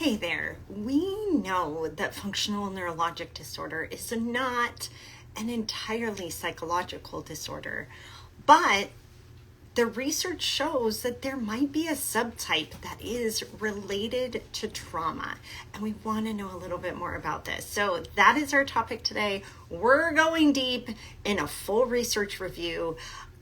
Hey there, we know that functional neurologic disorder is not an entirely psychological disorder, but the research shows that there might be a subtype that is related to trauma, and we want to know a little bit more about this. So that is our topic today. We're going deep in a full research review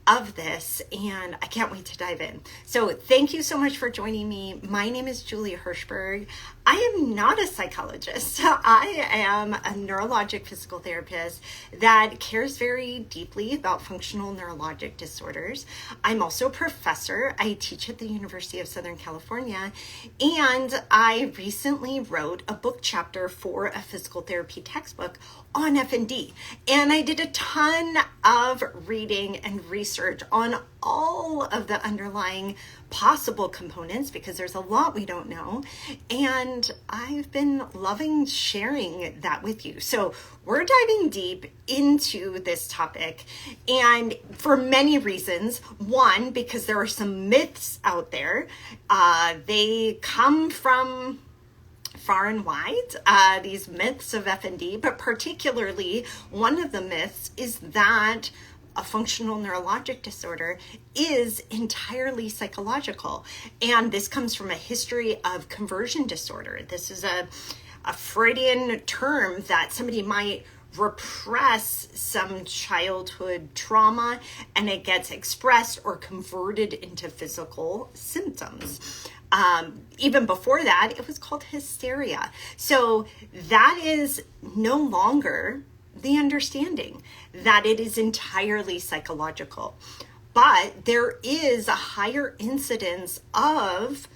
of this, and I can't wait to dive in. So thank you so much for joining me. My name is Julie Hirschberg. I am not a psychologist. I am a neurologic physical therapist that cares very deeply about functional neurologic disorders. I'm also a professor. I teach at the University of Southern California, and I recently wrote a book chapter for a physical therapy textbook on FND. And I did a ton of reading and research on all of the underlying possible components because there's a lot we don't know. And I've been loving sharing that with you. So we're diving deep into this topic, and for many reasons. One, because there are some myths out there. They come from far and wide, these myths of FND, but particularly one of the myths is that a functional neurologic disorder is entirely psychological. And this comes from a history of conversion disorder. This is a Freudian term that somebody might repress some childhood trauma and it gets expressed or converted into physical symptoms. Even before that, it was called hysteria. So that is no longer the understanding that it is entirely psychological. But there is a higher incidence of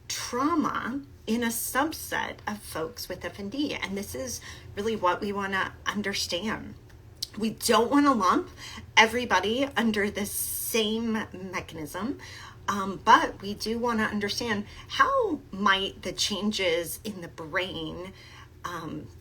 trauma in a subset of folks with FND. And this is really what we want to understand. We don't want to lump everybody under the same mechanism. But we do want to understand how might the changes in the brain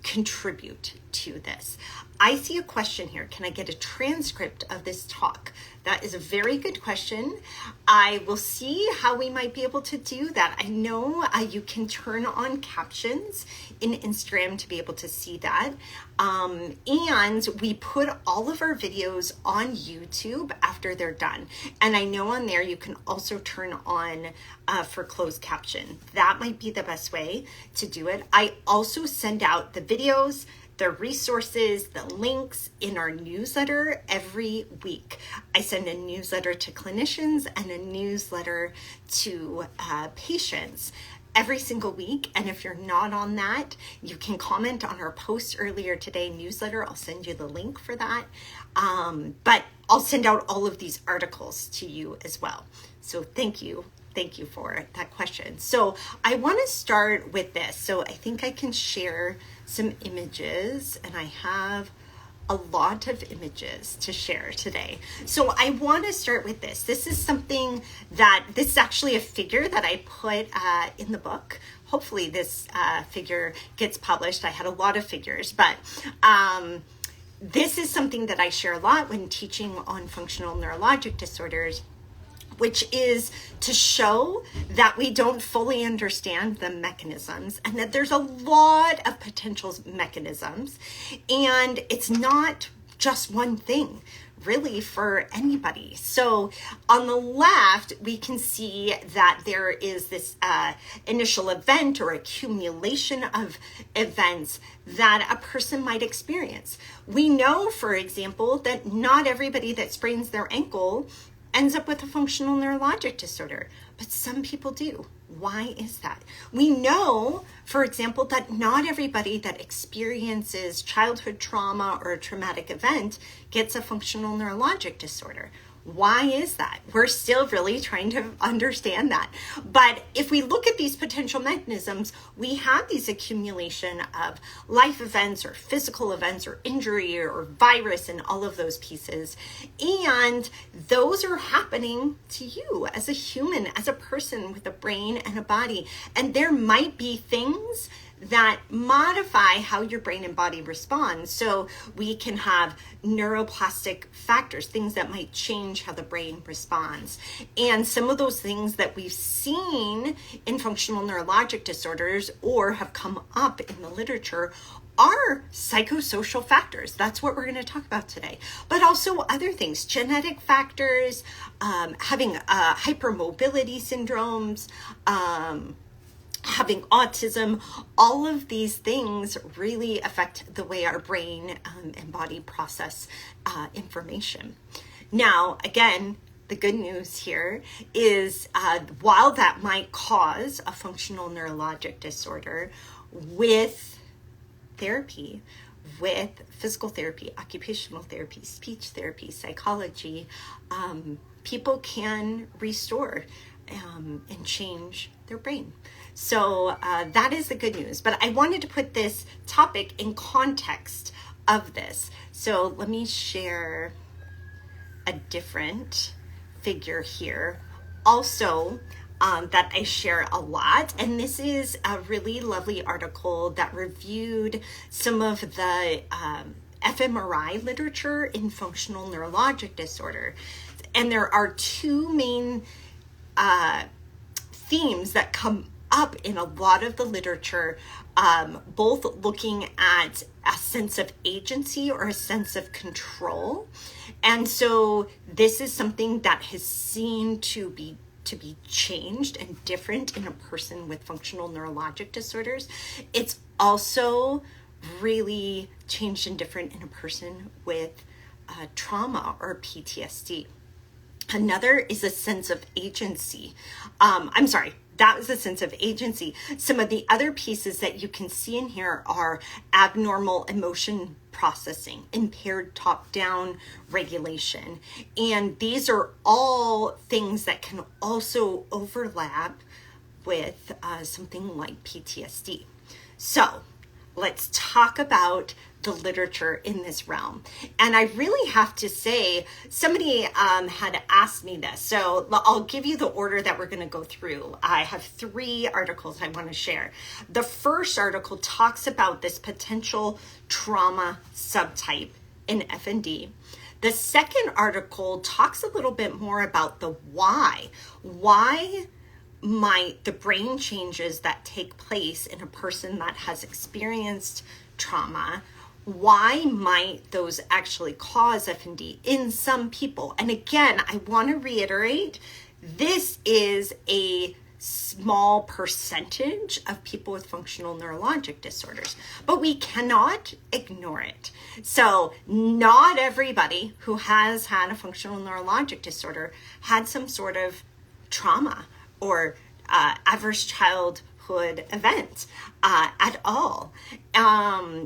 contribute to this. I see a question here. Can I get a transcript of this talk? That is a very good question. I will see how we might be able to do that. I know you can turn on captions in Instagram to be able to see that. And we put all of our videos on YouTube after they're done. And I know on there you can also turn on for closed caption. That might be the best way to do it. I also send out the videos, the resources, the links in our newsletter every week. I send a newsletter to clinicians and a newsletter to patients every single week. And if you're not on that, you can comment on our post earlier today newsletter. I'll send you the link for that. But I'll send out all of these articles to you as well. So thank you. Thank you for that question. So I want to start with this. So I think I can share some images, and I have a lot of images to share today. So I want to start with this. This is something this is actually a figure that I put in the book. Hopefully this figure gets published. I had a lot of figures, but this is something that I share a lot when teaching on functional neurologic disorders, which is to show that we don't fully understand the mechanisms and that there's a lot of potential mechanisms, and it's not just one thing really for anybody. So on the left, we can see that there is this initial event or accumulation of events that a person might experience. We know, for example, that not everybody that sprains their ankle ends up with a functional neurologic disorder, but some people do. Why is that? We know, for example, that not everybody that experiences childhood trauma or a traumatic event gets a functional neurologic disorder. Why is that? We're still really trying to understand that. But if we look at these potential mechanisms, we have these accumulation of life events or physical events or injury or virus and all of those pieces. And those are happening to you as a human, as a person with a brain and a body. And there might be things that modify how your brain and body respond. So we can have neuroplastic factors, things that might change how the brain responds. And some of those things that we've seen in functional neurologic disorders or have come up in the literature are psychosocial factors. That's what we're going to talk about today. But also other things, genetic factors, having hypermobility syndromes, having autism. All of these things really affect the way our brain and body process information. Now, again, the good news here is while that might cause a functional neurologic disorder, with therapy, with physical therapy, occupational therapy, speech therapy, psychology, people can restore and change their brain. So that is the good news. But I wanted to put this topic in context of this. So let me share a different figure here. Also, that I share a lot. And this is a really lovely article that reviewed some of the fMRI literature in functional neurologic disorder. And there are two main themes that come up in a lot of the literature, both looking at a sense of agency or a sense of control. And so this is something that has seen to be changed and different in a person with functional neurologic disorders. It's also really changed and different in a person with trauma or PTSD. Another is a sense of agency. That was a sense of agency. Some of the other pieces that you can see in here are abnormal emotion processing, impaired top-down regulation. And these are all things that can also overlap with something like PTSD. So let's talk about the literature in this realm. And I really have to say, somebody had asked me this. So I'll give you the order that we're going to go through. I have 3 articles I want to share. The first article talks about this potential trauma subtype in FND. The second article talks a little bit more about the why. Why might the brain changes that take place in a person that has experienced trauma, why might those actually cause FND in some people? And again, I want to reiterate, this is a small percentage of people with functional neurologic disorders, but we cannot ignore it. So not everybody who has had a functional neurologic disorder had some sort of trauma or adverse childhood event at all.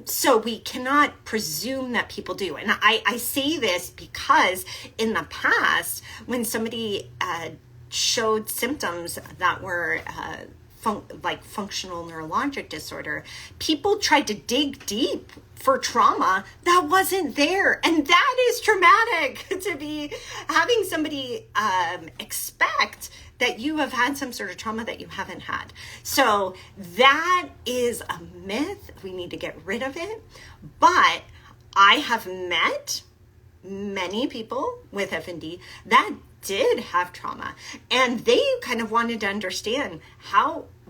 So we cannot presume that people do. And I say this because in the past, when somebody showed symptoms that were like functional neurologic disorder, people tried to dig deep for trauma that wasn't there. And that is traumatic to be having somebody expect that you have had some sort of trauma that you haven't had. So that is a myth. We need to get rid of it. But I have met many people with FND that did have trauma, and they kind of wanted to understand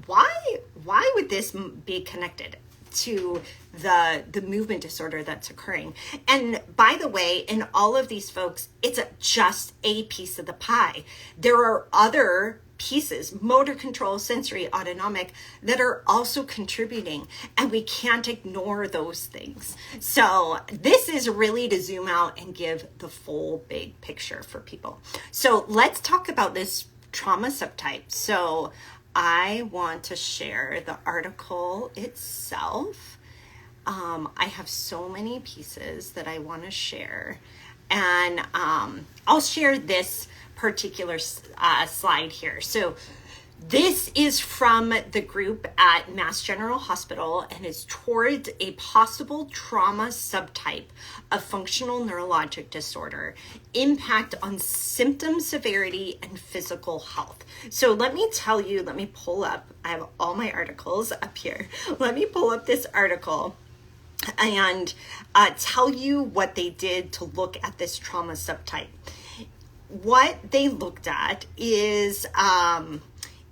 why would this be connected to the movement disorder that's occurring. And by the way, in all of these folks, it's just a piece of the pie. There are other pieces, motor control, sensory, autonomic, that are also contributing, and we can't ignore those things. So this is really to zoom out and give the full big picture for people. So let's talk about this trauma subtype. So I want to share the article itself. I have so many pieces that I want to share, and I'll share this particular slide here. So This is from the group at Mass General Hospital and is towards a possible trauma subtype of functional neurologic disorder, impact on symptom severity and physical health. So let me tell you, let me pull up, I have all my articles up here. Let me pull up this article and tell you what they did to look at this trauma subtype. What they looked at is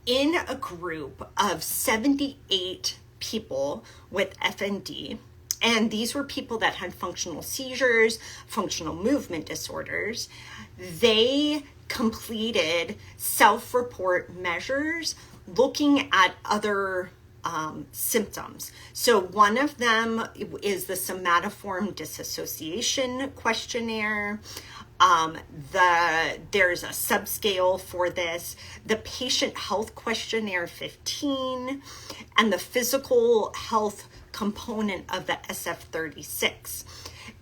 in a group of 78 people with FND, and these were people that had functional seizures, functional movement disorders. They completed self-report measures looking at other symptoms. So one of them is the somatoform disassociation questionnaire. There's a subscale for this, the patient health questionnaire 15, and the physical health component of the SF-36.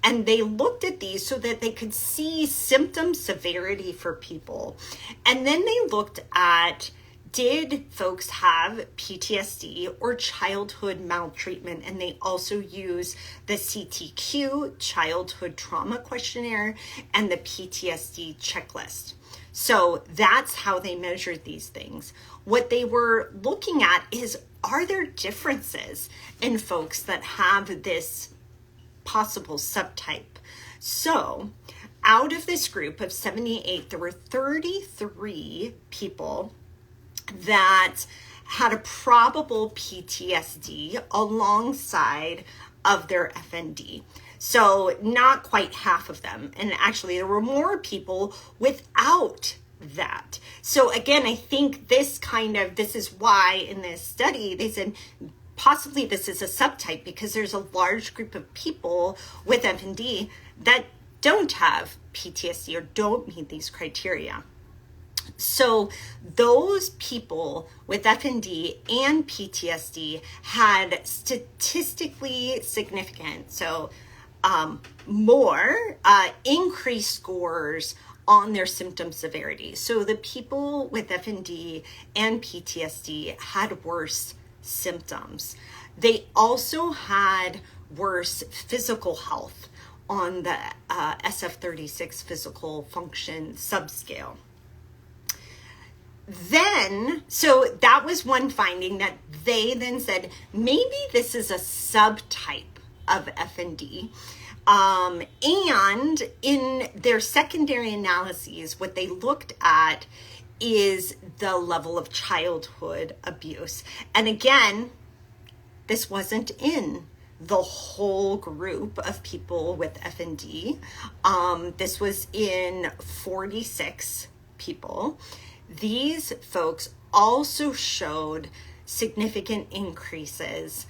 And they looked at these so that they could see symptom severity for people. And then they looked at, did folks have PTSD or childhood maltreatment? And they also use the CTQ, childhood trauma questionnaire, and the PTSD checklist. So that's how they measured these things. What they were looking at is, are there differences in folks that have this possible subtype? So out of this group of 78, there were 33 people that had a probable PTSD alongside of their FND. So not quite half of them. And actually there were more people without that. So again, I think this is why in this study, they said possibly this is a subtype because there's a large group of people with FND that don't have PTSD or don't meet these criteria. So those people with FND and PTSD had statistically significant, so more increased scores on their symptom severity. So the people with FND and PTSD had worse symptoms. They also had worse physical health on the SF-36 physical function subscale. Then, so that was one finding that they then said, maybe this is a subtype of FND. And in their secondary analyses, what they looked at is the level of childhood abuse. And again, this wasn't in the whole group of people with FND. This was in 46 people. These folks also showed significant increases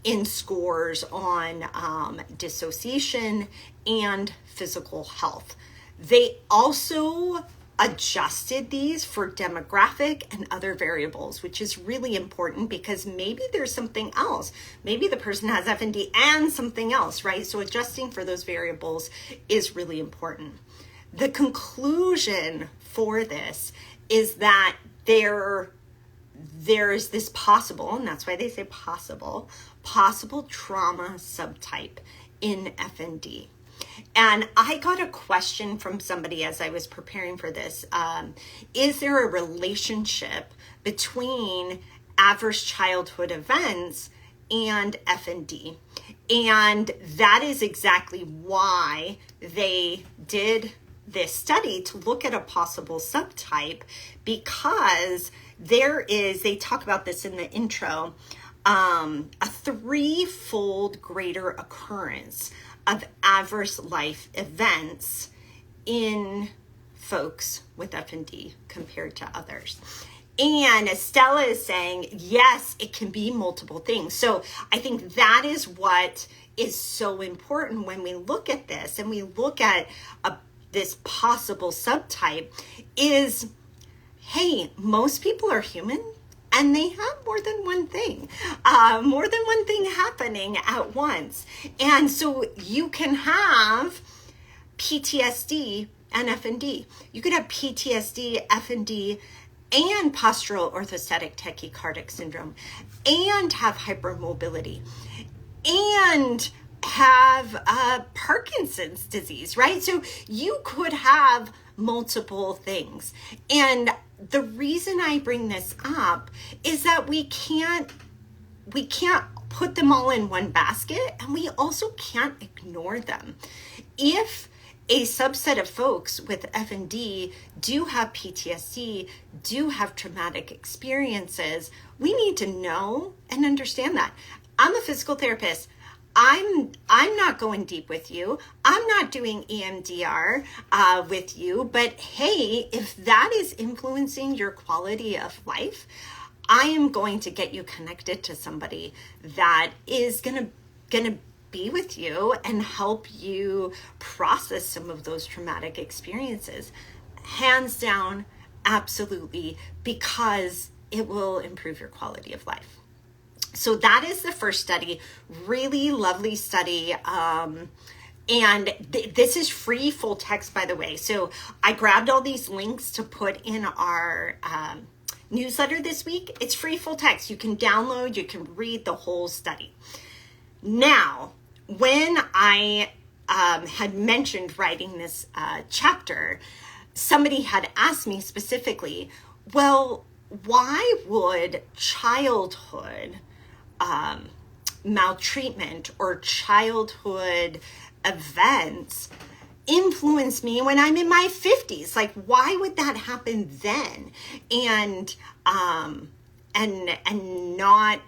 in scores on dissociation and physical health. They also adjusted these for demographic and other variables, which is really important because maybe there's something else. Maybe the person has FND and something else, right? So adjusting for those variables is really important. The conclusion for this is that there is this possible, and that's why they say possible trauma subtype in FND. And I got a question from somebody as I was preparing for this. Is there a relationship between adverse childhood events and FND? And that is exactly why they did this study, to look at a possible subtype, because they talk about this in the intro, a 3-fold greater occurrence of adverse life events in folks with FND compared to others. And Stella is saying, yes, it can be multiple things. So I think that is what is so important when we look at this and we look at this possible subtype is, hey, most people are human and they have more than one thing happening at once. And so you can have PTSD and FND. You could have PTSD, FND, and postural orthostatic tachycardic syndrome, and have hypermobility, and have Parkinson's disease, right? So you could have multiple things. And the reason I bring this up is that we can't put them all in one basket, and we also can't ignore them. If a subset of folks with FND do have PTSD, do have traumatic experiences, we need to know and understand that. I'm a physical therapist. I'm not going deep with you. I'm not doing EMDR with you, but hey, if that is influencing your quality of life, I am going to get you connected to somebody that is gonna be with you and help you process some of those traumatic experiences. Hands down, absolutely, because it will improve your quality of life. So that is the first study, really lovely study. And this is free full text, by the way. So I grabbed all these links to put in our newsletter this week. It's free full text. You can download, you can read the whole study. Now, when I had mentioned writing this chapter, somebody had asked me specifically, well, why would childhood maltreatment or childhood events influence me when I'm in my 50s? Like, why would that happen then and not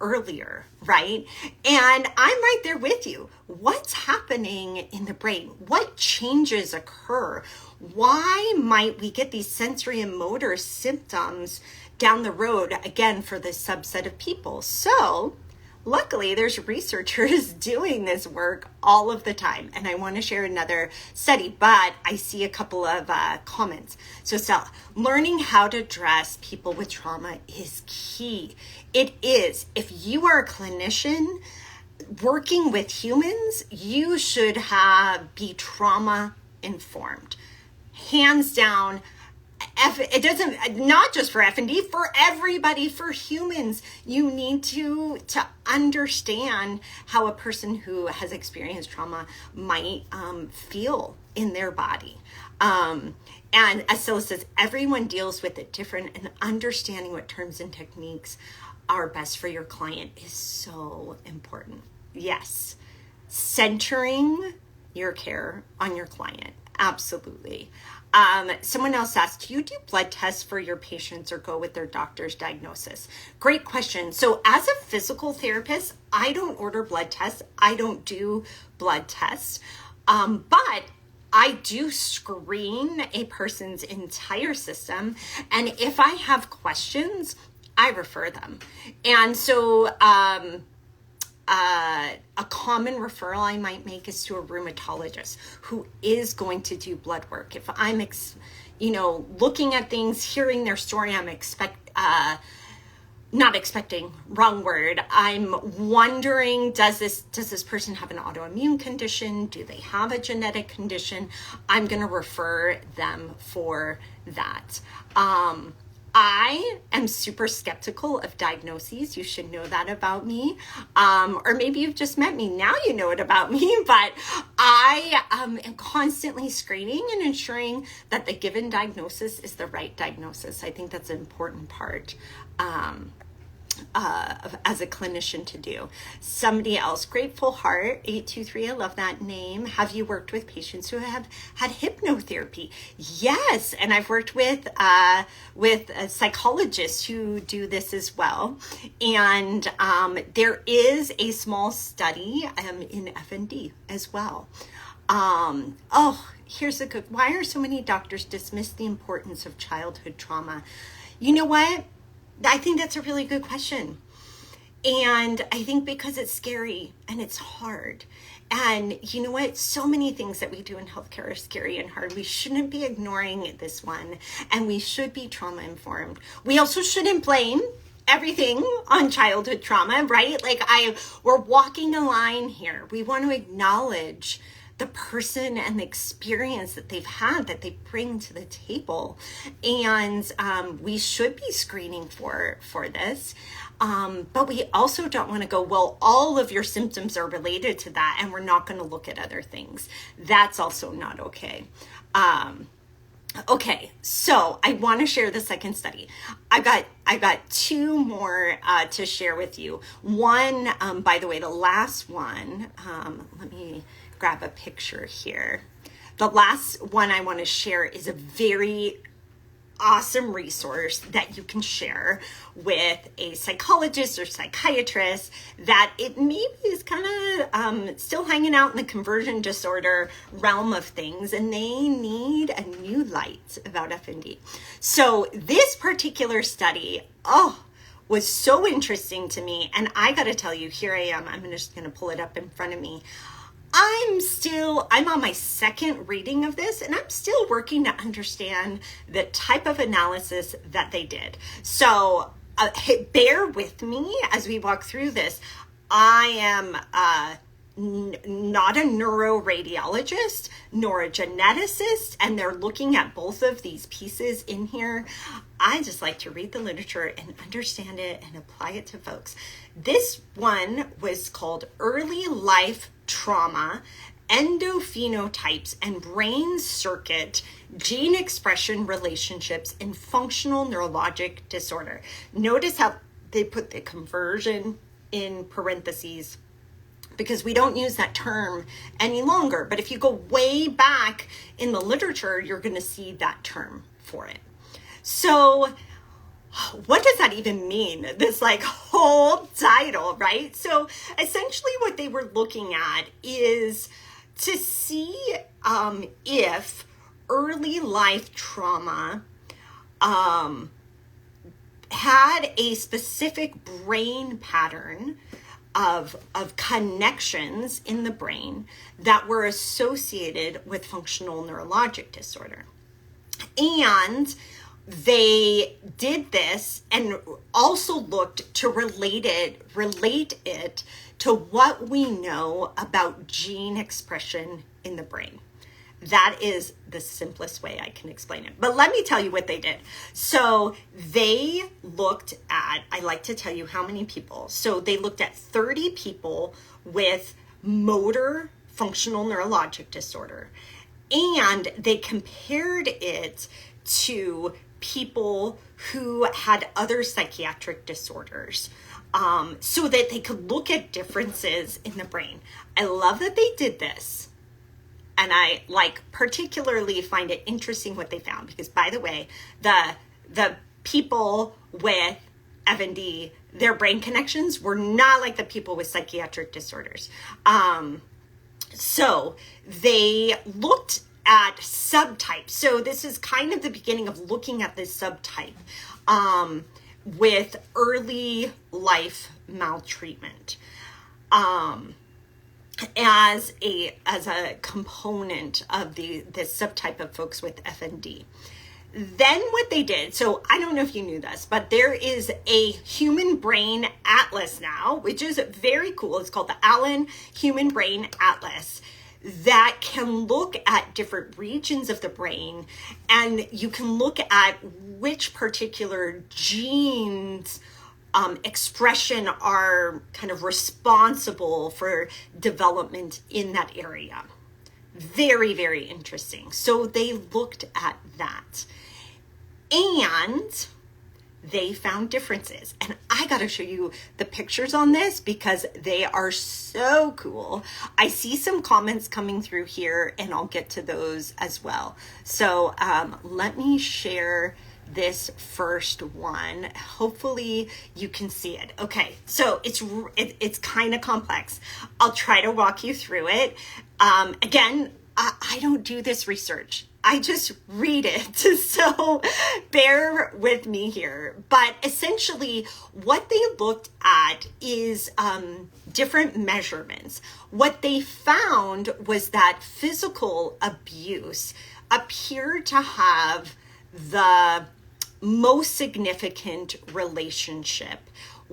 earlier, right? And I'm right there with you. What's happening in the brain? What changes occur? Why might we get these sensory and motor symptoms down the road, again, for this subset of people? So luckily, there's researchers doing this work all of the time. And I want to share another study, but I see a couple of comments. So Stella, learning how to address people with trauma is key. It is. If you are a clinician working with humans, you should be trauma informed. Hands down. It doesn't, not just for FND, for everybody, for humans, you need to understand how a person who has experienced trauma might feel in their body. And as Stella says, everyone deals with it different, and understanding what terms and techniques are best for your client is so important. Yes, centering your care on your client. Absolutely. Someone else asked, do you do blood tests for your patients or go with their doctor's diagnosis? Great question. So as a physical therapist, I don't order blood tests. I don't do blood tests. But I do screen a person's entire system. And if I have questions, I refer them. And so, a common referral I might make is to a rheumatologist who is going to do blood work. If I'm, looking at things, hearing their story, not expecting, wrong word. I'm wondering, does this person have an autoimmune condition? Do they have a genetic condition? I'm going to refer them for that. I am super skeptical of diagnoses. You should know that about me. Or maybe you've just met me. Now you know it about me. But I am constantly screening and ensuring that the given diagnosis is the right diagnosis. I think that's an important part as a clinician to do. Somebody else, Grateful Heart 823, I love that name. Have you worked with patients who have had hypnotherapy? Yes, and I've worked with psychologists who do this as well. And there is a small study in FND as well. Here's a good, why are so many doctors dismiss the importance of childhood trauma? You know what? I think that's a really good question. And I think because it's scary and it's hard. And you know what? So many things that we do in healthcare are scary and hard. We shouldn't be ignoring this one. And we should be trauma informed. We also shouldn't blame everything on childhood trauma, right? Like we're walking a line here. We want to acknowledge the person and the experience that they've had that they bring to the table. And we should be screening for this. But we also don't want to go, well, all of your symptoms are related to that, and we're not going to look at other things. That's also not okay. Okay, so I want to share the second study. I got two more to share with you. One, by the way, the last one, let me grab a picture here. The last one I want to share is a very awesome resource that you can share with a psychologist or psychiatrist that it maybe is kind of still hanging out in the conversion disorder realm of things, and they need a new light about FND. So this particular study, was so interesting to me. And I got to tell you, here I am. I'm just going to pull it up in front of me. I'm on my second reading of this, and I'm still working to understand the type of analysis that they did. So bear with me as we walk through this. I am not a neuroradiologist nor a geneticist, and they're looking at both of these pieces in here. I just like to read the literature and understand it and apply it to folks. This one was called Early Life Trauma, Endophenotypes and Brain Circuit Gene Expression Relationships in Functional Neurologic Disorder. Notice how they put the conversion in parentheses, because we don't use that term any longer. But if you go way back in the literature, you're going to see that term for it. So what does that even mean? This whole title, right? So essentially what they were looking at is to see if early life trauma had a specific brain pattern of connections in the brain that were associated with functional neurologic disorder. And they did this and also looked to relate it to what we know about gene expression in the brain. That is the simplest way I can explain it. But let me tell you what they did. So they looked at, I like to tell you how many people. So they looked at 30 people with motor functional neurologic disorder, and they compared it to people who had other psychiatric disorders, so that they could look at differences in the brain. I love that they did this. And I particularly find it interesting what they found, because, by the way, the people with FND, their brain connections were not like the people with psychiatric disorders. So they looked at subtypes. So this is kind of the beginning of looking at this subtype with early life maltreatment as a component of this subtype of folks with FND. Then what they did, so I don't know if you knew this, but there is a human brain atlas now, which is very cool. It's called the Allen Human Brain Atlas, that can look at different regions of the brain, and you can look at which particular genes expression are kind of responsible for development in that area. Very, very interesting. So they looked at that, and they found differences. And I got to show you the pictures on this because they are so cool. I see some comments coming through here, and I'll get to those as well. So let me share this first one. Hopefully you can see it. Okay, so it's kind of complex. I'll try to walk you through it. Again, I don't do this research. I just read it, so bear with me here. But essentially, what they looked at is different measurements. What they found was that physical abuse appeared to have the most significant relationship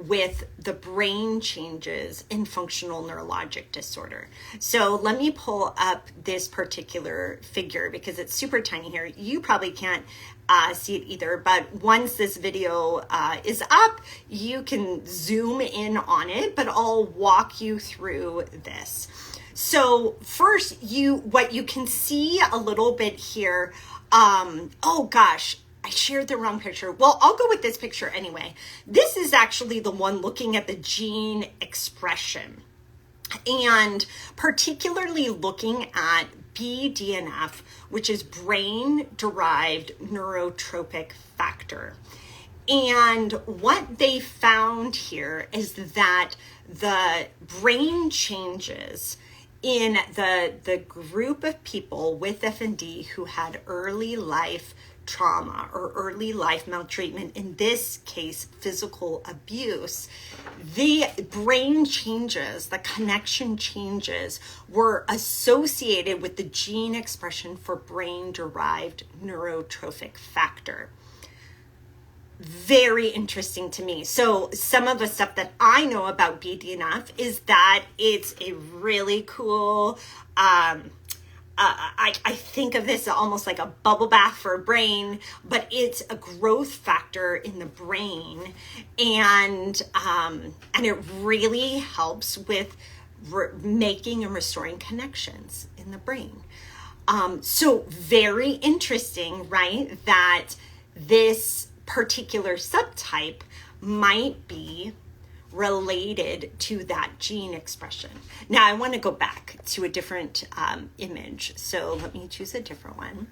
with the brain changes in functional neurologic disorder. So let me pull up this particular figure because it's super tiny here. You probably can't see it either, but once this video is up, you can zoom in on it, but I'll walk you through this. So first, what you can see a little bit here, oh gosh, I shared the wrong picture. Well, I'll go with this picture anyway. This is actually the one looking at the gene expression, and particularly looking at BDNF, which is brain-derived neurotrophic factor. And what they found here is that the brain changes in the group of people with FND who had early life trauma or early life maltreatment, in this case, physical abuse, the brain changes, the connection changes were associated with the gene expression for brain-derived neurotrophic factor. Very interesting to me. So some of the stuff that I know about BDNF is that it's a really cool, I think of this almost like a bubble bath for a brain, but it's a growth factor in the brain, and it really helps with making and restoring connections in the brain. So very interesting, right? That this particular subtype might be related to that gene expression. Now I want to go back to a different image. So let me choose a different one.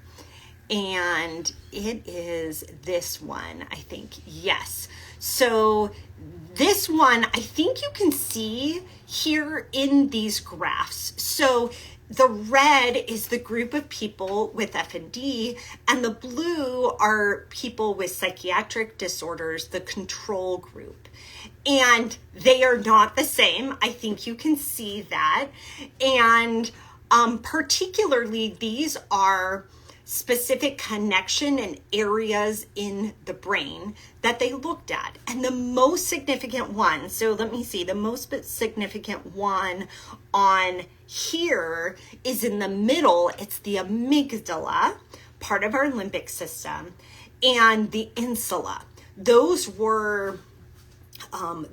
And it is this one, I think. Yes. So this one, I think you can see here in these graphs. So the red is the group of people with FND, and the blue are people with psychiatric disorders, the control group. And they are not the same. I think you can see that. And particularly, these are specific connection and areas in the brain that they looked at. And the most significant one, so let me see, the most significant one on here is in the middle. It's the amygdala, part of our limbic system, and the insula. Those were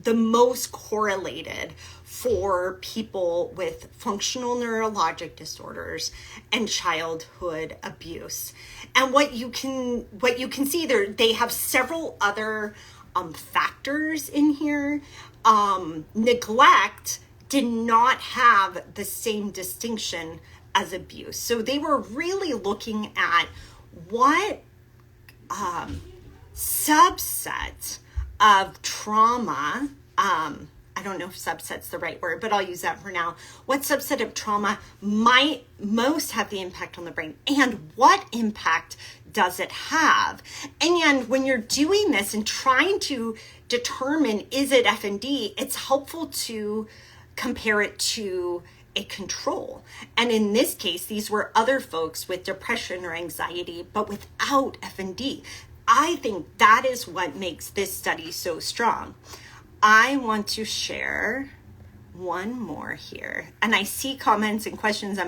the most correlated for people with functional neurologic disorders and childhood abuse. And what you can see there, they have several other factors in here. Neglect did not have the same distinction as abuse. So they were really looking at what subset of trauma, I don't know if subset's the right word, but I'll use that for now. What subset of trauma might most have the impact on the brain, and what impact does it have? And when you're doing this and trying to determine, is it FND, it's helpful to compare it to a control. And in this case, these were other folks with depression or anxiety, but without FND. I think that is what makes this study so strong. I want to share one more here. And I see comments and questions.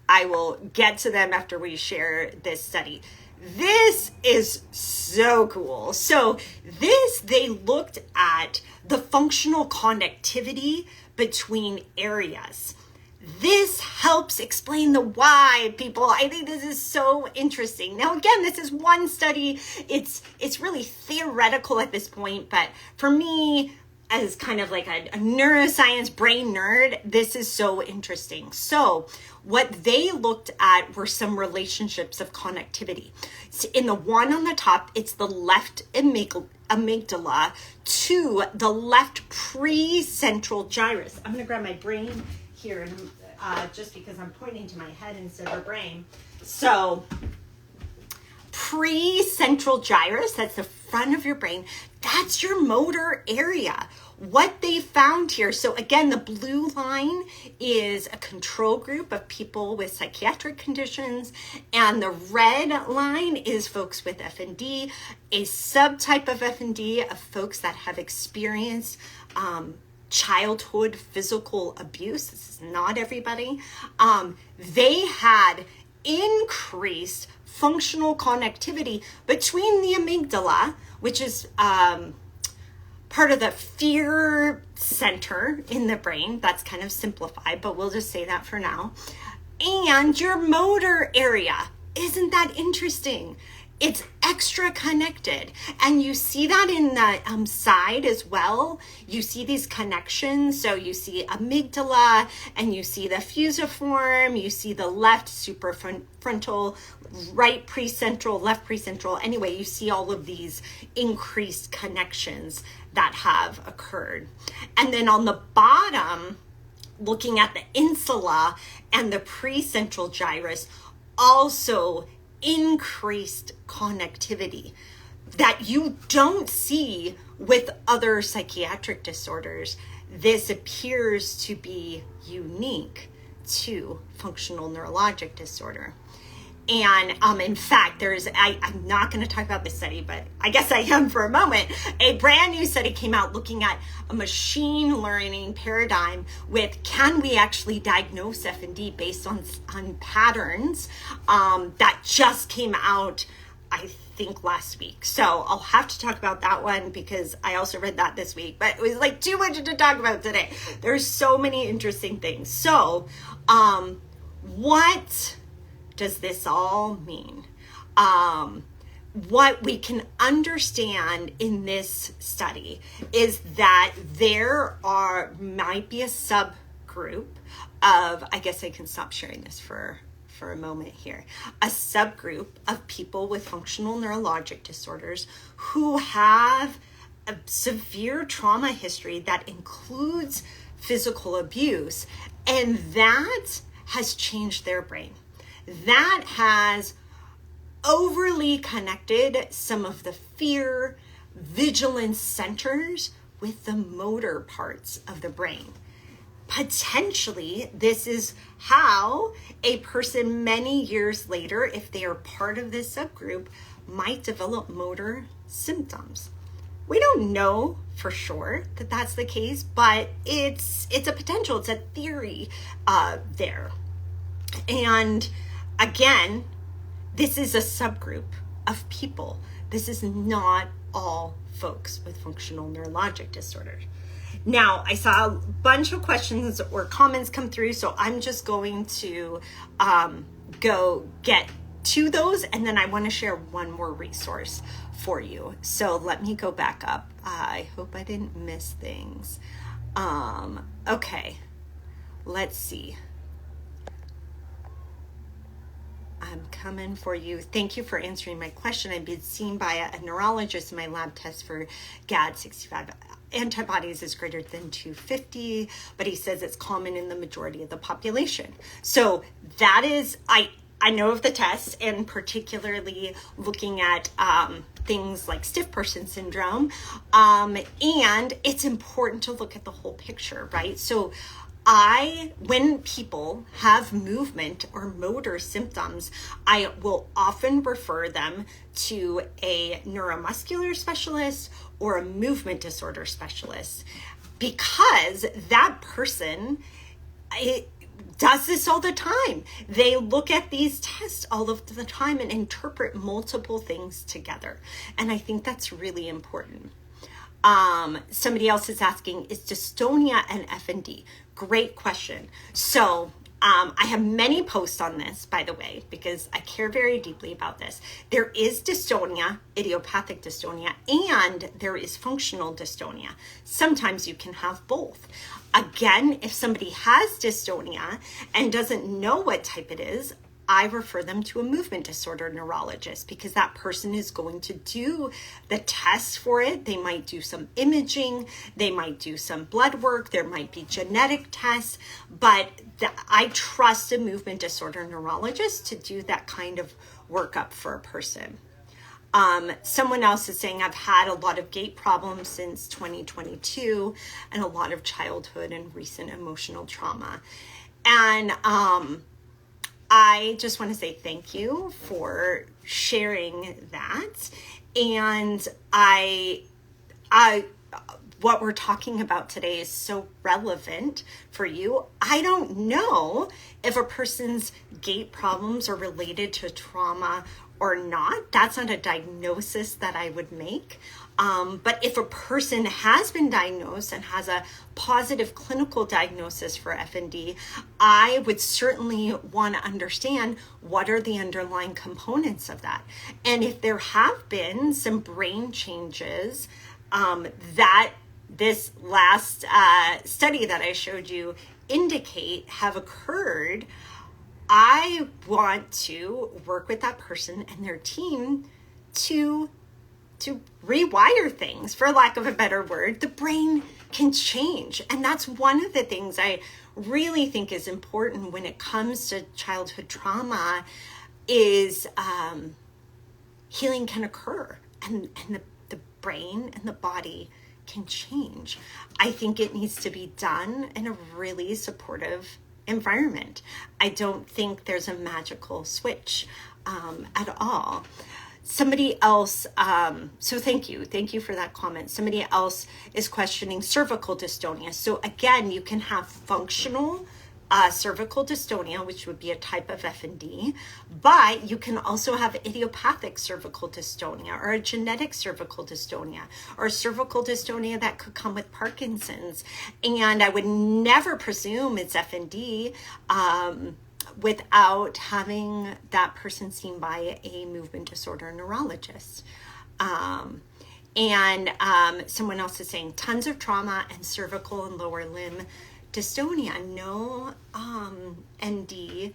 I will get to them after we share this study. This is so cool. So they looked at the functional connectivity between areas. This helps explain the why, people. I think this is so interesting. Now, again, this is one study. It's really theoretical at this point, but for me, as kind of like a neuroscience brain nerd, this is so interesting. So what they looked at were some relationships of connectivity. So in the one on the top, it's the left amygdala to the left precentral gyrus. I'm going to grab my brain here, and just because I'm pointing to my head instead of a brain. So precentral gyrus, that's the front of your brain, that's your motor area. What they found here, so again, the blue line is a control group of people with psychiatric conditions, and the red line is folks with FND, a subtype of FND of folks that have experienced childhood physical abuse. This is not everybody. They had increased functional connectivity between the amygdala, which is part of the fear center in the brain. That's kind of simplified, but we'll just say that for now. And your motor area. Isn't that interesting? It's extra connected. And you see that in the side as well. You see these connections. So you see amygdala, and you see the fusiform, you see the left suprafrontal, right precentral, left precentral. Anyway, you see all of these increased connections that have occurred. And then on the bottom, looking at the insula and the precentral gyrus, also increased connectivity that you don't see with other psychiatric disorders. This appears to be unique to functional neurologic disorder. And in fact, I'm not going to talk about this study, but I guess I am for a moment. A brand new study came out looking at a machine learning paradigm with, can we actually diagnose FND based on patterns that just came out, I think, last week. So I'll have to talk about that one because I also read that this week, but it was like too much to talk about today. There's so many interesting things. So what does this all mean? What we can understand in this study is that there might be a subgroup of, I guess I can stop sharing this for a moment here, a subgroup of people with functional neurologic disorders who have a severe trauma history that includes physical abuse, and that has changed their brain. That has overly connected some of the fear, vigilance centers with the motor parts of the brain. Potentially, this is how a person many years later, if they are part of this subgroup, might develop motor symptoms. We don't know for sure that that's the case, but it's a potential, it's a theory there. And again, this is a subgroup of people. This is not all folks with functional neurologic disorders. Now, I saw a bunch of questions or comments come through, so I'm just going to go get to those, and then I want to share one more resource for you. So let me go back up. I hope I didn't miss things. Okay, let's see. I'm coming for you. Thank you for answering my question. I've been seen by a neurologist. My lab test for GAD65 antibodies is greater than 250, but he says it's common in the majority of the population. So that is, I know of the test, and particularly looking at things like stiff person syndrome. And it's important to look at the whole picture, right? So when people have movement or motor symptoms, I will often refer them to a neuromuscular specialist or a movement disorder specialist, because that person does this all the time. They look at these tests all of the time and interpret multiple things together. And I think that's really important. Somebody else is asking, is dystonia an FND? Great question. So I have many posts on this, by the way, because I care very deeply about this. There is dystonia, idiopathic dystonia, and there is functional dystonia. Sometimes you can have both. Again, if somebody has dystonia and doesn't know what type it is, I refer them to a movement disorder neurologist, because that person is going to do the tests for it. They might do some imaging, they might do some blood work, there might be genetic tests, but I trust a movement disorder neurologist to do that kind of workup for a person. Someone else is saying, I've had a lot of gait problems since 2022 and a lot of childhood and recent emotional trauma. And I just want to say thank you for sharing that. And what we're talking about today is so relevant for you. I don't know if a person's gait problems are related to trauma or not. That's not a diagnosis that I would make. But if a person has been diagnosed and has a positive clinical diagnosis for FND, I would certainly want to understand what are the underlying components of that. And if there have been some brain changes that this last study that I showed you indicate have occurred, I want to work with that person and their team to rewire things, for lack of a better word. The brain can change. And that's one of the things I really think is important when it comes to childhood trauma is healing can occur and the brain and the body can change. I think it needs to be done in a really supportive environment. I don't think there's a magical switch at all. Somebody else, so thank you for that comment. Somebody else is questioning cervical dystonia. So again, you can have functional cervical dystonia, which would be a type of FND, but you can also have idiopathic cervical dystonia or a genetic cervical dystonia or cervical dystonia that could come with Parkinson's. And I would never presume it's FND without having that person seen by a movement disorder neurologist. And someone else is saying tons of trauma and cervical and lower limb dystonia, no ND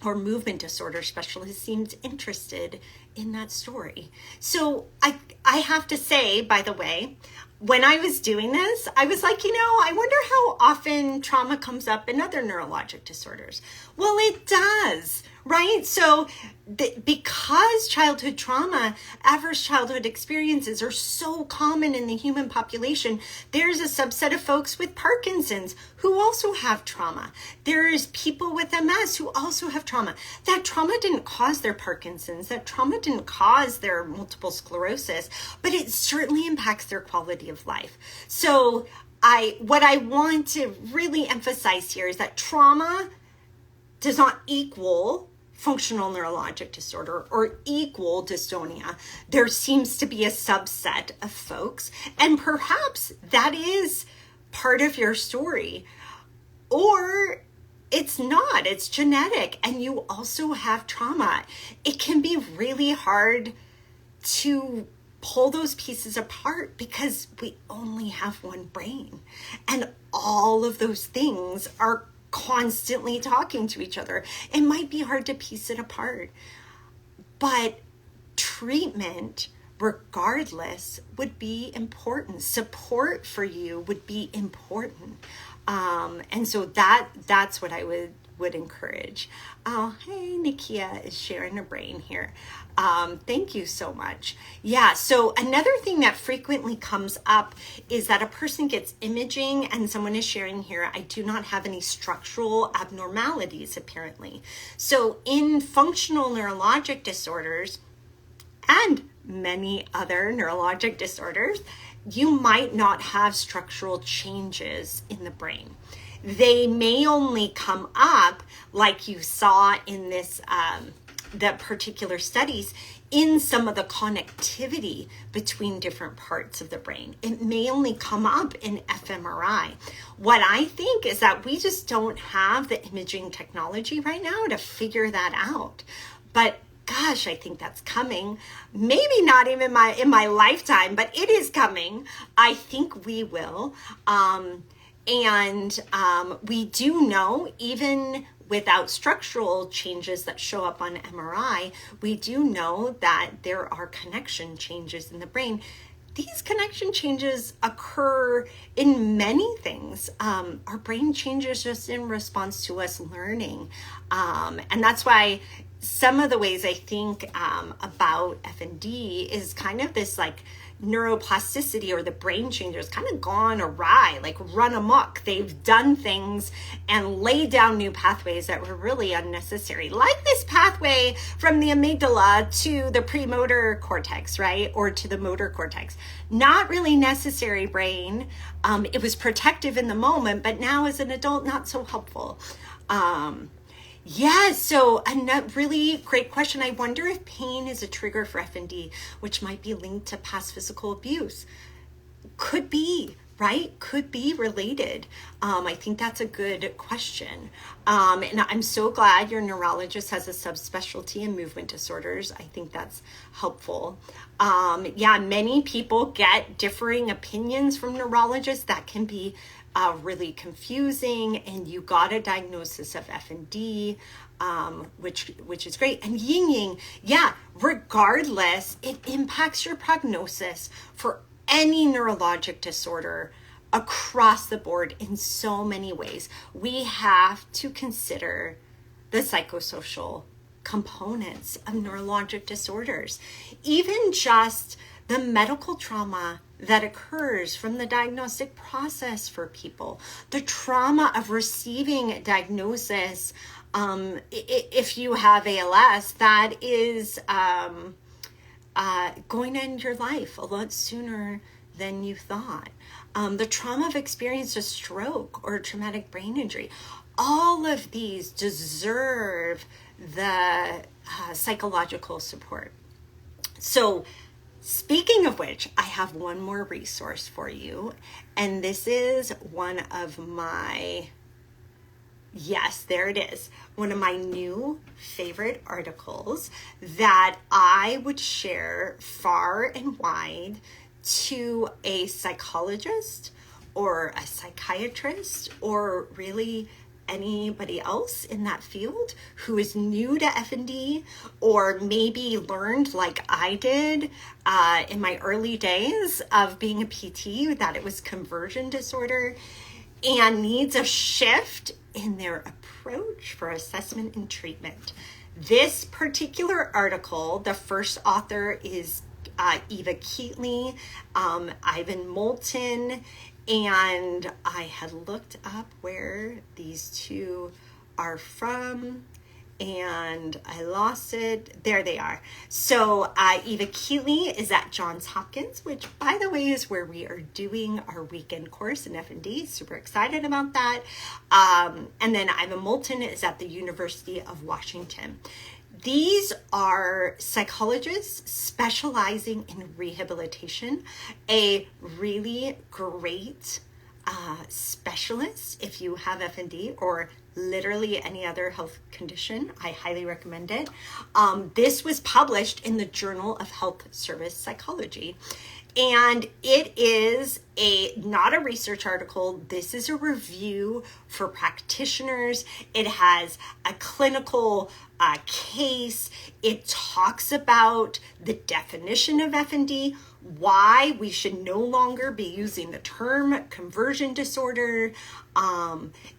or movement disorder specialist seemed interested in that story. So I have to say, by the way, when I was doing this, I was like, I wonder how often trauma comes up in other neurologic disorders. Well, it does, right? So because childhood trauma, adverse childhood experiences are so common in the human population, there's a subset of folks with Parkinson's who also have trauma. There's people with MS who also have trauma. That trauma didn't cause their Parkinson's. That trauma didn't cause their multiple sclerosis, but it certainly impacts their quality of life. So what I want to really emphasize here is that trauma does not equal functional neurologic disorder or equal dystonia. There seems to be a subset of folks, and perhaps that is part of your story, or it's not, it's genetic, and you also have trauma. It can be really hard to pull those pieces apart because we only have one brain, and all of those things are constantly talking to each other. It might be hard to piece it apart, but treatment, regardless, would be important. Support for you would be important. And so that's what I would encourage. Oh, hey, Nikia is sharing her brain here. Thank you so much. Yeah, so another thing that frequently comes up is that a person gets imaging and someone is sharing here, I do not have any structural abnormalities apparently. So in functional neurologic disorders and many other neurologic disorders, you might not have structural changes in the brain. They may only come up, like you saw in this the particular studies, in some of the connectivity between different parts of the brain. It may only come up in fMRI. What I think is that we just don't have the imaging technology right now to figure that out. But gosh, I think that's coming. Maybe not even in my lifetime, but it is coming. I think we will. And we do know, even without structural changes that show up on MRI, we do know that there are connection changes in the brain. These connection changes occur in many things. Our brain changes just in response to us learning. And that's why some of the ways I think about FND is kind of this like neuroplasticity, or the brain changes kind of gone awry, like run amok. They've done things and laid down new pathways that were really unnecessary, like this pathway from the amygdala to the premotor cortex, right? Or to the motor cortex. Not really necessary, brain. It was protective in the moment, but now as an adult, not so helpful. Yeah, so a really great question. I wonder if pain is a trigger for FND, which might be linked to past physical abuse. Could be, right? Could be related. I think that's a good question. And I'm so glad your neurologist has a subspecialty in movement disorders. I think that's helpful. Yeah, many people get differing opinions from neurologists. That can be really confusing, and you got a diagnosis of FND, which is great. And yin yang, yeah, regardless, it impacts your prognosis for any neurologic disorder across the board in so many ways. We have to consider the psychosocial components of neurologic disorders, even just the medical trauma that occurs from the diagnostic process for people, the trauma of receiving diagnosis. If you have ALS, that is going to end your life a lot sooner than you thought. The trauma of experiencing a stroke or a traumatic brain injury. All of these deserve the psychological support. So, speaking of which, I have one more resource for you, and this is one of my, yes, there it is, one of my new favorite articles that I would share far and wide to a psychologist or a psychiatrist, or really anybody else in that field who is new to FND, or maybe learned like I did in my early days of being a PT that it was conversion disorder, and needs a shift in their approach for assessment and treatment. This particular article, the first author is Eva Keatley, Ivan Moulton, and I had looked up where these two are from, and I lost it. There they are. So Eva Keatley is at Johns Hopkins, which, by the way, is where we are doing our weekend course in FND. Super excited about that. And then Ivan Moulton is at the University of Washington. These are psychologists specializing in rehabilitation, a really great specialist. If you have FND or literally any other health condition, I highly recommend it. This was published in the Journal of Health Service Psychology. And it is not a research article. This is a review for practitioners. It has a clinical case. It talks about the definition of FND, why we should no longer be using the term conversion disorder.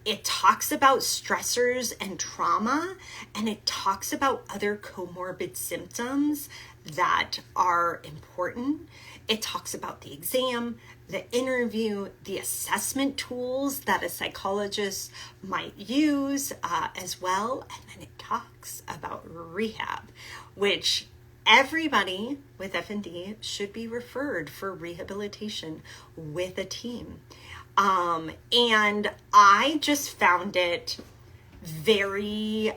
It talks about stressors and trauma, and it talks about other comorbid symptoms that are important. It talks about the exam, the interview, the assessment tools that a psychologist might use as well. And then it talks about rehab, which everybody with FND should be referred for rehabilitation with a team. And I just found it very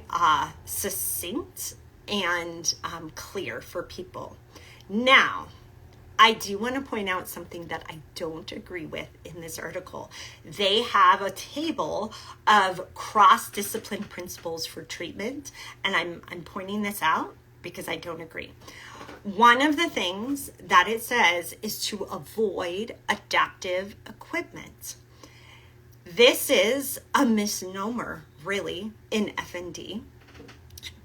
succinct and clear for people. Now, I do want to point out something that I don't agree with in this article. They have a table of cross-discipline principles for treatment, and I'm pointing this out because I don't agree. One of the things that it says is to avoid adaptive equipment. This is a misnomer, really, in FND,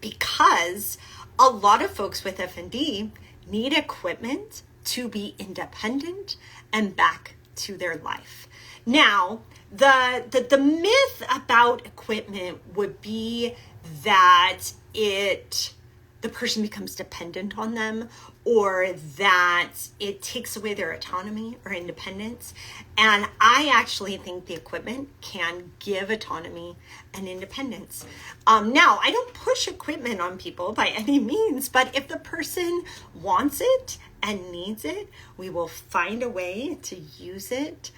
because a lot of folks with FND need equipment to be independent and back to their life. Now, the myth about equipment would be that the person becomes dependent on them, or that it takes away their autonomy or independence. And I actually think the equipment can give autonomy and independence. Now, I don't push equipment on people by any means, but if the person wants it and needs it, we will find a way to use it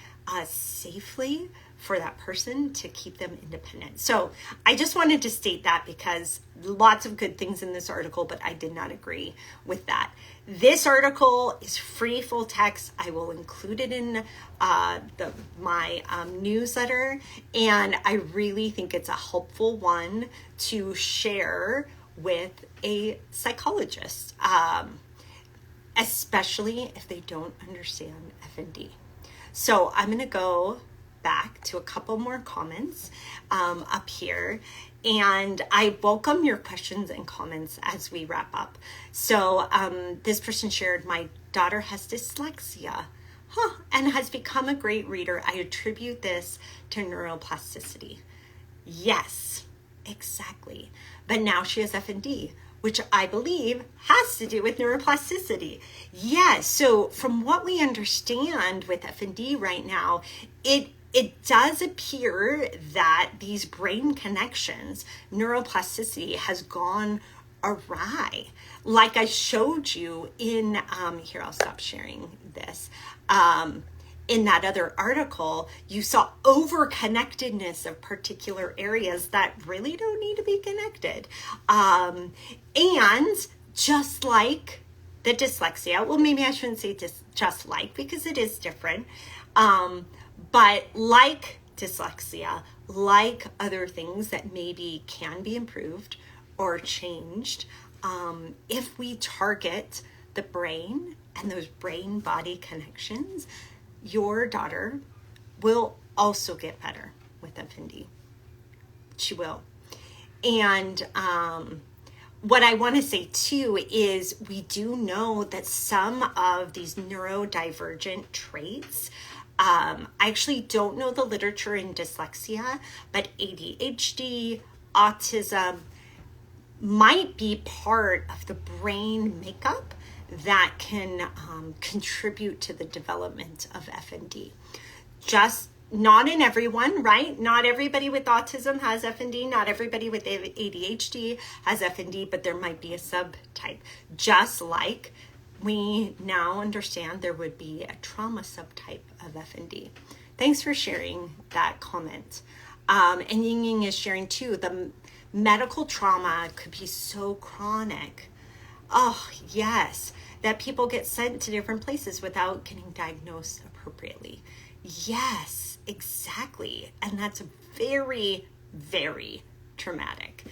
safely for that person to keep them independent. So I just wanted to state that, because lots of good things in this article, but I did not agree with that. This article is free, full text. I will include it in my newsletter, and I really think it's a helpful one to share with a psychologist, especially if they don't understand FND. So I'm going to go back to a couple more comments up here, and I welcome your questions and comments as we wrap up. So this person shared, my daughter has dyslexia and has become a great reader. I attribute this to neuroplasticity. Yes, exactly. But now she has FND, which I believe has to do with neuroplasticity. Yes, so from what we understand with FND right now, it does appear that these brain connections, neuroplasticity, has gone awry. Like I showed you in, here, I'll stop sharing this. In that other article, you saw over-connectedness of particular areas that really don't need to be connected. And just like the dyslexia, well, maybe I shouldn't say just like, because it is different. But like dyslexia, like other things that maybe can be improved or changed, if we target the brain and those brain-body connections, your daughter will also get better with FND. She will. And what I want to say too is we do know that some of these neurodivergent traits, I actually don't know the literature in dyslexia, but ADHD, autism might be part of the brain makeup that can contribute to the development of FND. Just not in everyone, right? Not everybody with autism has FND. Not everybody with ADHD has FND, but there might be a subtype. Just like we now understand there would be a trauma subtype of FND. Thanks for sharing that comment. And Ying Ying is sharing too, the medical trauma could be so chronic. Oh, yes, that people get sent to different places without getting diagnosed appropriately. Yes, exactly. And that's very, very traumatic.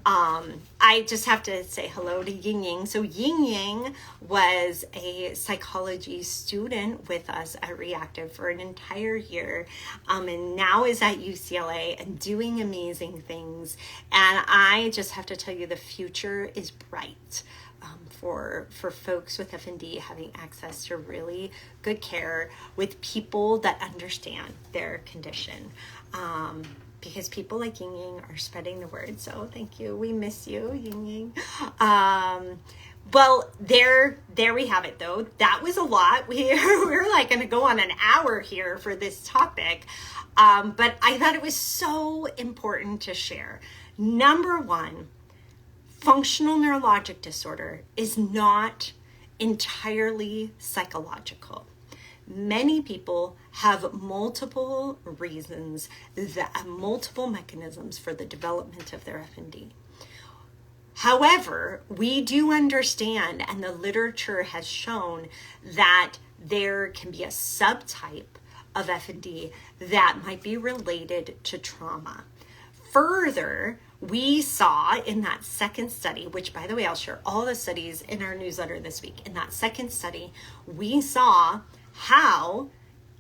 I just have to say hello to Ying Ying. So Ying Ying was a psychology student with us at Reactive for an entire year, and now is at UCLA and doing amazing things. And I just have to tell you, the future is bright for folks with FND having access to really good care with people that understand their condition. Because people like Ying Ying are spreading the word. So thank you. We miss you, Ying Ying. Well, there we have it though. That was a lot. We're like going to go on an hour here for this topic. But I thought it was so important to share. Number one, functional neurologic disorder is not entirely psychological. Many people have multiple reasons, multiple mechanisms for the development of their FND. However, we do understand, and the literature has shown, that there can be a subtype of FND that might be related to trauma. Further, we saw in that second study, which by the way, I'll share all the studies in our newsletter this week. In that second study, we saw how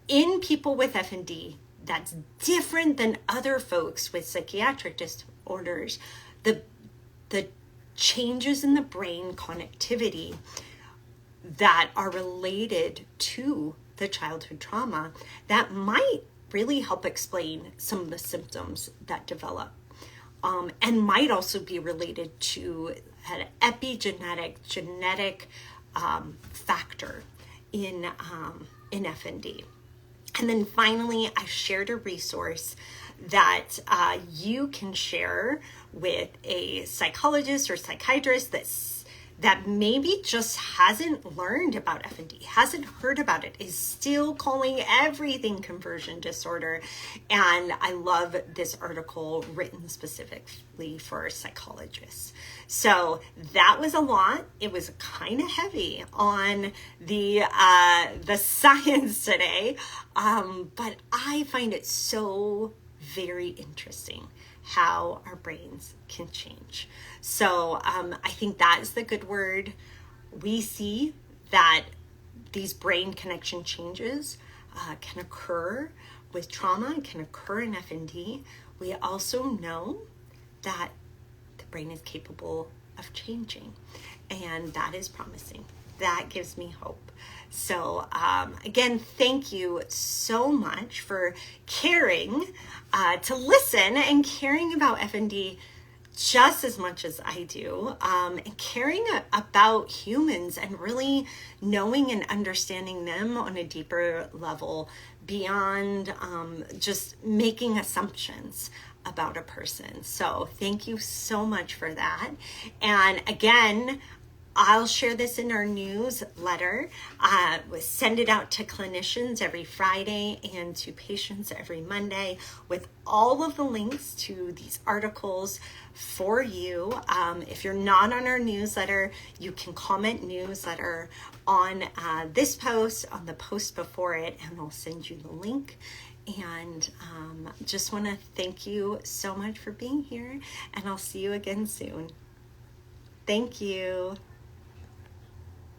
in people with FND that's different than other folks with psychiatric disorders, the changes in the brain connectivity that are related to the childhood trauma that might really help explain some of the symptoms that develop. and might also be related to an genetic factor in FND. And then finally, I shared a resource that you can share with a psychologist or psychiatrist that maybe just hasn't learned about FND, hasn't heard about it, is still calling everything conversion disorder. And I love this article written specifically for psychologists. So that was a lot. It was kind of heavy on the science today, but I find it so very interesting how our brains can change. So I think that is the good word. We see that these brain connection changes can occur with trauma, can occur in FND. We also know that the brain is capable of changing, and that is promising. That gives me hope. So again, thank you so much for caring to listen and caring about FND just as much as I do, and caring about humans and really knowing and understanding them on a deeper level beyond just making assumptions about a person. So thank you so much for that. And again, I'll share this in our newsletter. Send it out to clinicians every Friday and to patients every Monday with all of the links to these articles for you. If you're not on our newsletter, you can comment newsletter on this post, on the post before it, and I'll send you the link. And just want to thank you so much for being here, and I'll see you again soon. Thank you.